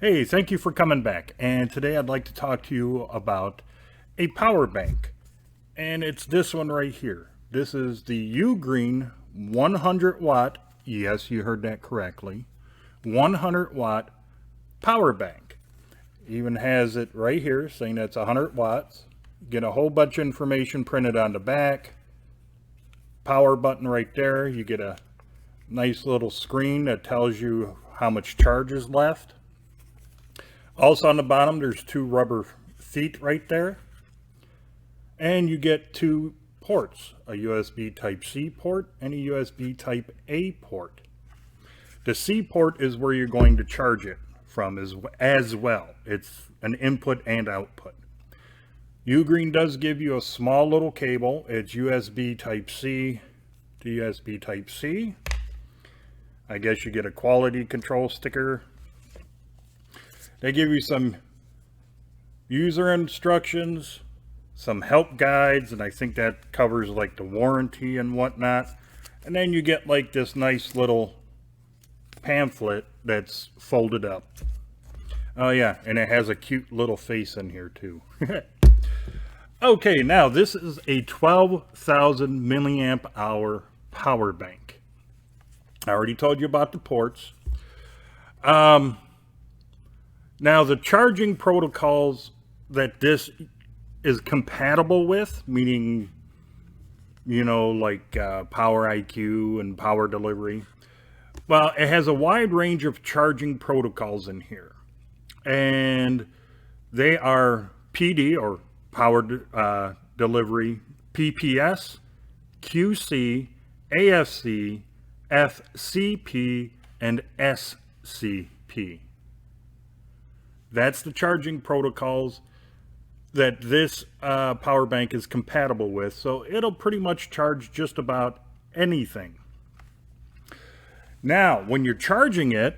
Hey, thank you for coming back. And today I'd like to talk to you about a power bank. And it's this one right here. This is the UGreen 100 watt, yes, you heard that correctly, 100 watt power bank. Even has it right here saying that's 100 watts. Get a whole bunch of information printed on the back. Power button right there. You get a nice little screen that tells you how much charge is left. Also on the bottom, there's two rubber feet right there. And you get two ports, a USB Type-C port and a USB Type-A port. The C port is where you're going to charge it from as well. It's an input and output. UGreen does give you a small little cable. It's USB Type-C to USB Type-C. I guess you get a quality control sticker. They give you some user instructions, some help guides, and I think that covers like the warranty and whatnot. And then you get like this nice little pamphlet that's folded up. Oh yeah, and it has a cute little face in here too. Okay, now this is a 12,000 milliamp hour power bank. I already told you about the ports. Now, the charging protocols that this is compatible with, meaning, you know, like Power IQ and power delivery, well, it has a wide range of charging protocols in here. And they are PD, or power delivery, PPS, QC, AFC, FCP, and SCP. That's the charging protocols that this power bank is compatible with. So it'll pretty much charge just about anything. Now, when you're charging it,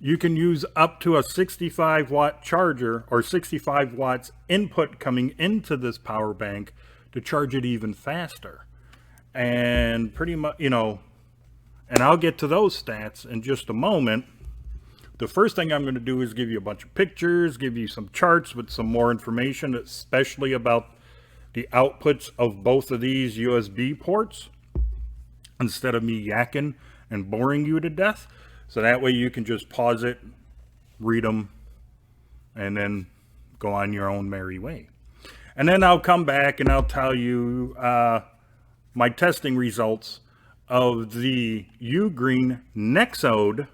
you can use up to a 65 watt charger or 65 watts input coming into this power bank to charge it even faster. And pretty much, you know, and I'll get to those stats in just a moment. The first thing I'm going to do is give you a bunch of pictures, give you some charts with some more information, especially about the outputs of both of these USB ports, instead of me yakking and boring you to death. So that way you can just pause it, read them, and then go on your own merry way. And then I'll come back and I'll tell you my testing results of the UGreen Nexode,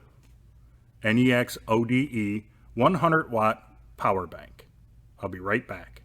Nexode 100 watt power bank. I'll be right back.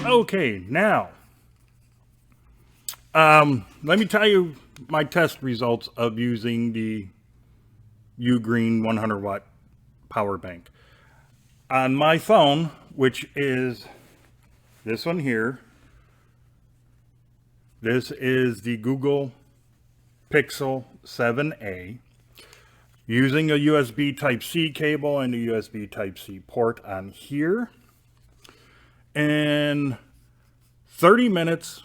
Okay, now, let me tell you my test results of using the UGreen 100 watt power bank. On my phone, which is this one here, this is the Google Pixel 7a, using a USB Type-C cable and a USB Type-C port on here. In 30 minutes,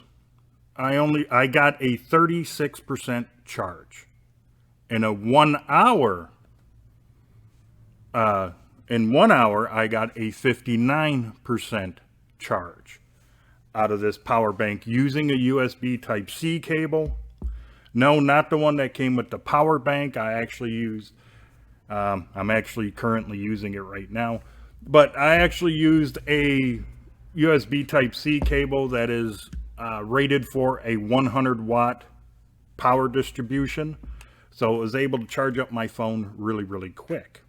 I got a 36% charge. In a 1 hour, I got a 59% charge out of this power bank using a USB Type-C cable. No, not the one that came with the power bank. I actually used, I'm actually currently using it right now, but I actually used a USB Type-C cable that is rated for a 100 watt power distribution. So it was able to charge up my phone really, really quick.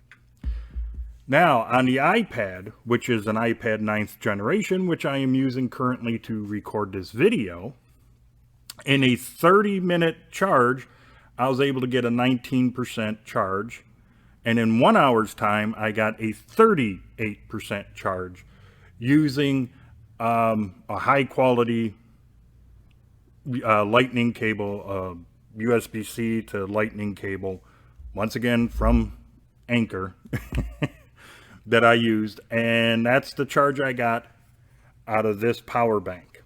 Now on the iPad, which is an iPad 9th generation, which I am using currently to record this video, in a 30-minute charge, I was able to get a 19% charge. And in 1 hour's time, I got a 38% charge using a high quality lightning cable, USB-C to lightning cable, once again from Anchor, that I used. And that's the charge I got out of this power bank.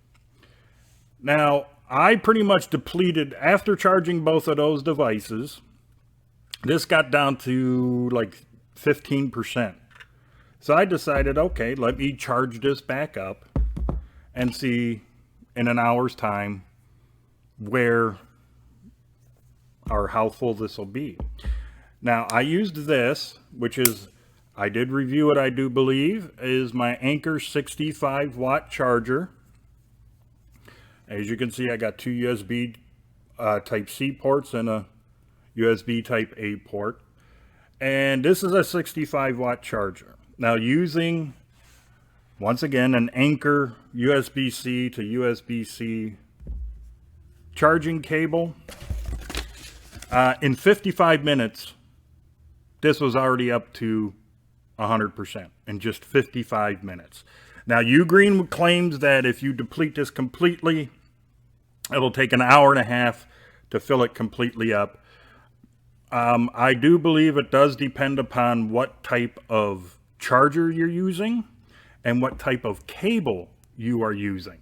Now, I pretty much depleted, after charging both of those devices, this got down to like 15%. So I decided, okay, let me charge this back up and see in an hour's time where or how full this will be. Now I used this, which is, I did review it, I do believe, is my Anchor 65 watt charger. As you can see, I got two USB Type-C ports and a USB Type-A port. And this is a 65 watt charger. Now using, once again, an Anchor USB-C to USB-C charging cable, in 55 minutes, this was already up to 100% in just 55 minutes. Now, UGreen claims that if you deplete this completely, it'll take an hour and a half to fill it completely up. I do believe it does depend upon what type of charger you're using and what type of cable you are using.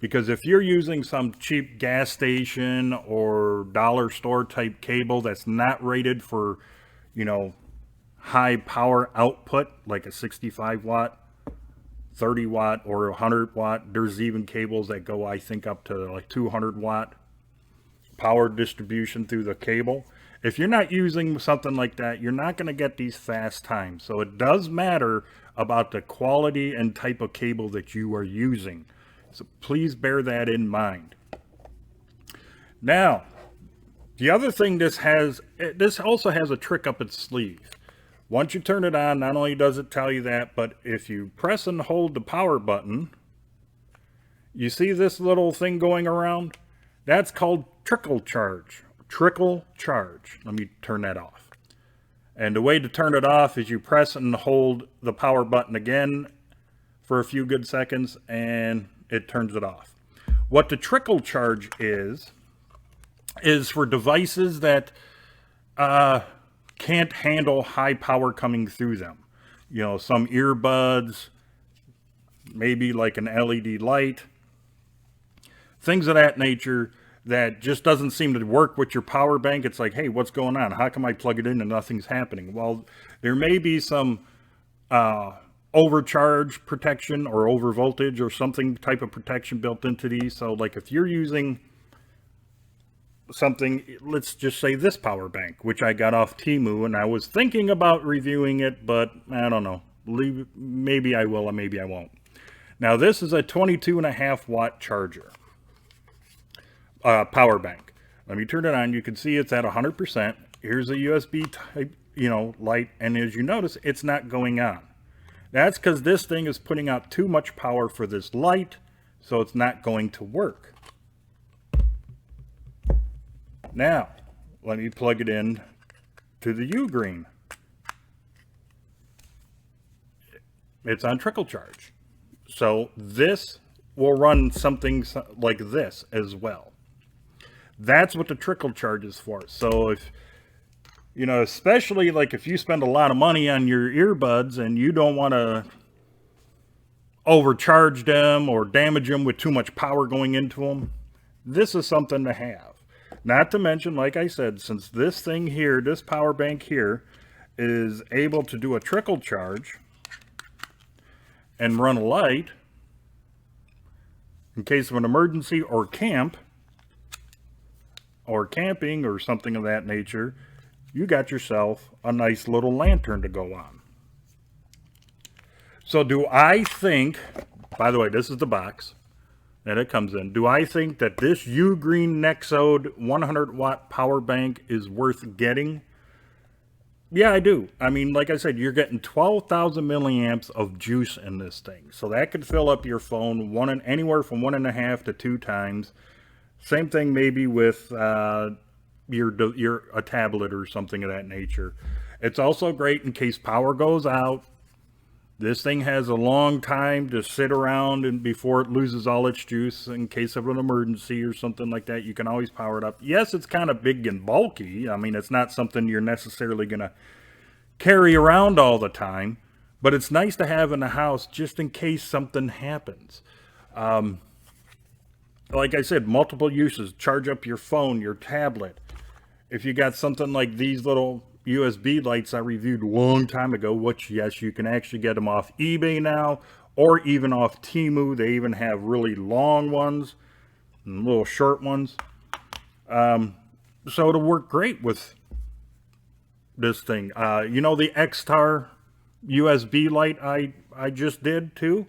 Because if you're using some cheap gas station or dollar store type cable that's not rated for, you know, high power output, like a 65 watt, 30 watt, or 100 watt, there's even cables that go, I think, up to like 200 watt power distribution through the cable. If you're not using something like that, you're not going to get these fast times. So it does matter about the quality and type of cable that you are using. So please bear that in mind. Now, the other thing this also has a trick up its sleeve. Once you turn it on, not only does it tell you that, but if you press and hold the power button, you see this little thing going around? That's called trickle charge. Trickle charge. Let me turn that off. And the way to turn it off is you press and hold the power button again for a few good seconds and it turns it off. What the trickle charge is for devices that can't handle high power coming through them. You know, some earbuds, maybe like an LED light, things of that nature that just doesn't seem to work with your power bank. It's like, hey, what's going on? How come I plug it in and nothing's happening? Well, there may be some overcharge protection or over voltage or something type of protection built into these. So like if you're using something, let's just say this power bank, which I got off Temu, and I was thinking about reviewing it, but I don't know. Maybe I will, or maybe I won't. Now this is a 22.5 watt charger. Power bank. Let me turn it on. You can see it's at 100%. Here's a USB type, light, and as you notice, it's not going on. That's because this thing is putting out too much power for this light, so it's not going to work. Now, let me plug it in to the UGreen. It's on trickle charge. So this will run something like this as well. That's what the trickle charge is for. So if, especially like if you spend a lot of money on your earbuds and you don't want to overcharge them or damage them with too much power going into them, this is something to have. Not to mention, like I said, since this thing here, this power bank here, is able to do a trickle charge and run a light in case of an emergency or camping or something of that nature, you got yourself a nice little lantern to go on. So do I think by the way, this is the box that it comes in. Do I think that this UGreen Nexode 100 watt power bank is worth getting? Yeah, I do. I mean, like I said, you're getting 12,000 milliamps of juice in this thing. So that could fill up your phone anywhere from 1.5 to 2 times. Same thing maybe with a tablet or something of that nature. It's also great in case power goes out. This thing has a long time to sit around and before it loses all its juice in case of an emergency or something like that. You can always power it up. Yes, it's kind of big and bulky. I mean, it's not something you're necessarily going to carry around all the time, but it's nice to have in the house just in case something happens. Like I said, multiple uses. Charge up your phone, your tablet. If you got something like these little USB lights I reviewed a long time ago, which, yes, you can actually get them off eBay now or even off Temu. They even have really long ones and little short ones. So it'll work great with this thing. You know the X-Tar USB light I just did too?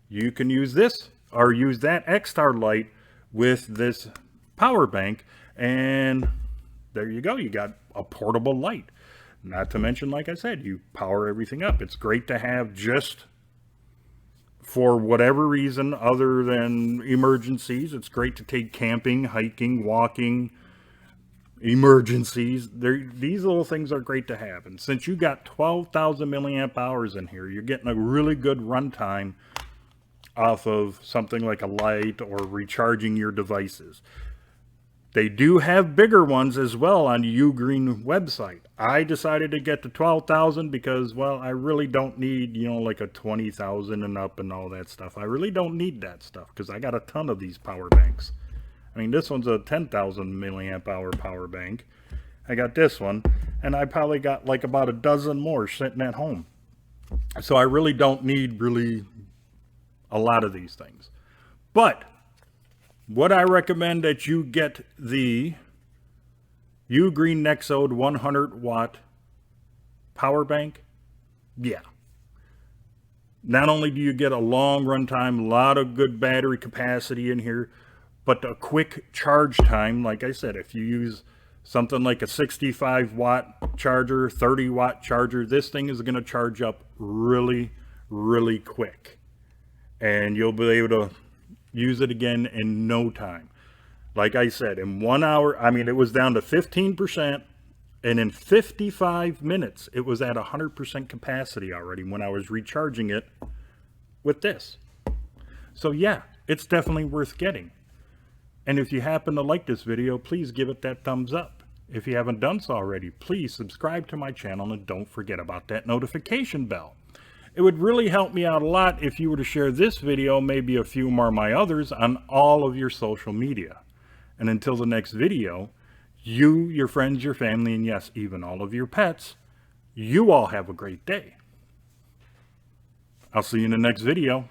You can use this or use that X-Tar light with this power bank, and there you go. You got a portable light. Not to mention, like I said, you power everything up. It's great to have just for whatever reason other than emergencies. It's great to take camping, hiking, walking, emergencies. These little things are great to have. And since you got 12,000 milliamp hours in here, you're getting a really good runtime off of something like a light or recharging your devices. They do have bigger ones as well on the UGreen website. I decided to get to 12,000 because, well, I really don't need, you know, like a 20,000 and up and all that stuff. I really don't need that stuff because I got a ton of these power banks. I mean, this one's a 10,000 milliamp hour power bank. I got this one, and I probably got like about a dozen more sitting at home. So I really don't need a lot of these things. But would I recommend that you get the UGreen Nexode 100 watt power bank? Yeah. Not only do you get a long run time, a lot of good battery capacity in here, but a quick charge time. Like I said, if you use something like a 65 watt charger, 30 watt charger, this thing is going to charge up really, really quick. And you'll be able to use it again in no time. Like I said, in 1 hour, I mean, it was down to 15%, and in 55 minutes, it was at 100% capacity already when I was recharging it with this. So yeah, it's definitely worth getting. And if you happen to like this video, please give it that thumbs up. If you haven't done so already, please subscribe to my channel and don't forget about that notification bell. It would really help me out a lot if you were to share this video, maybe a few more of my others, on all of your social media. And until the next video, you, your friends, your family, and yes, even all of your pets, you all have a great day. I'll see you in the next video.